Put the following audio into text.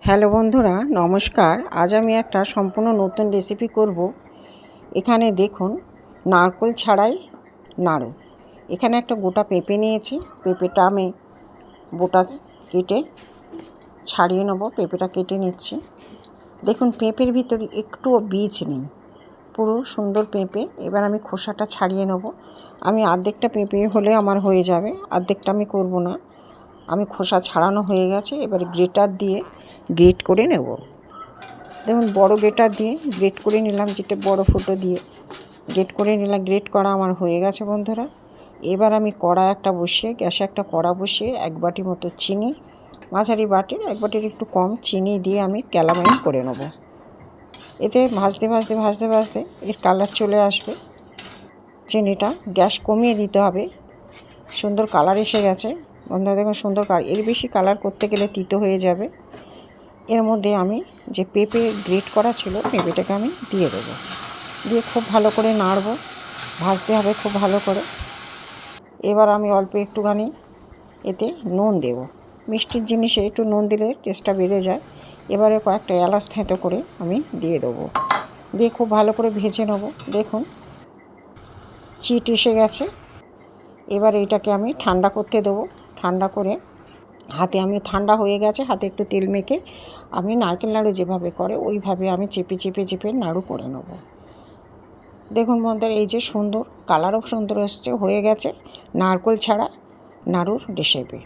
Hello বন্ধুরা, নমস্কার। আজ আমি একটা সম্পূর্ণ নতুন রেসিপি করব। এখানে দেখুন, নারকেল ছাড়াই নাড়ু। এখানে একটা গোটা পেঁপে নিয়েছি। পেঁপেটা আমি বোটা কেটে ছাড়িয়ে নেব। পেঁপেটা কেটে নিচ্ছি। দেখুন, পেঁপের ভিতরে একটুও বীজ নেই, পুরো সুন্দর পেঁপে। এবার আমি খোসাটা ছাড়িয়ে নেব। আমি অর্ধেকটা পেঁপে হলে আমার হয়ে যাবে, অর্ধেকটা আমি করব না। আমি খোসা ছাড়ানো হয়ে গেছে। এবার গ্রেটার দিয়ে গ্রেট করে নেব। দেখুন, বড় গ্রেটার দিয়ে গ্রেট করে নিলাম, যেটা বড় ফুটো দিয়ে গ্রেট করে নিলাম। গ্রেট করা আমার হয়ে গেছে বন্ধুরা। এবার আমি কড়া একটা বসিয়ে, গ্যাসে একটা কড়া বসিয়ে 1 বাটি মতো চিনি, মাঝারি বাটির 1 বাটির একটু কম চিনি দিয়ে আমি ক্যালামাইন করে নেব। এতে ভাজতে ভাজতে ভাজতে ভাজতে এর কালার চলে আসবে। চিনিটা গ্যাস কমিয়ে দিতে হবে। সুন্দর কালার এসে গেছে বন্ধুরা, দেখুন সুন্দর কালার। এর বেশি কালার করতে গেলে তিতো হয়ে যাবে। এর মধ্যে আমি যে পেঁপে গ্রেট করা ছিল, পেঁপেটাকে আমি দিয়ে দেবো। দিয়ে খুব ভালো করে নাড়ব, ভাজতে হবে খুব ভালো করে। এবার আমি অল্প একটুখানি এতে নুন দেব। মিষ্টির জিনিসে একটু নুন দিলে টেস্টটা বেড়ে যায়। এবারে কয়েকটা এলাচ থেঁতো করে আমি দিয়ে দেবো। দিয়ে খুব ভালো করে ভেজে নেব। দেখুন, চিট এসে গেছে। এবার এটাকে আমি ঠান্ডা করতে দেবো। ঠান্ডা করে হাতে, আমি ঠান্ডা হয়ে গেছে, হাতে একটু তেল মেখে আমি নারকেল নাড়ু যেভাবে করে ওইভাবে আমি চেপে চেপে চেপে নাড়ু করে নেব। দেখুন বন্ধুরা, এই যে সুন্দর কালারও সুন্দর এসছে, হয়ে গেছে নারকেল ছাড়া নাড়ুর রেসিপি।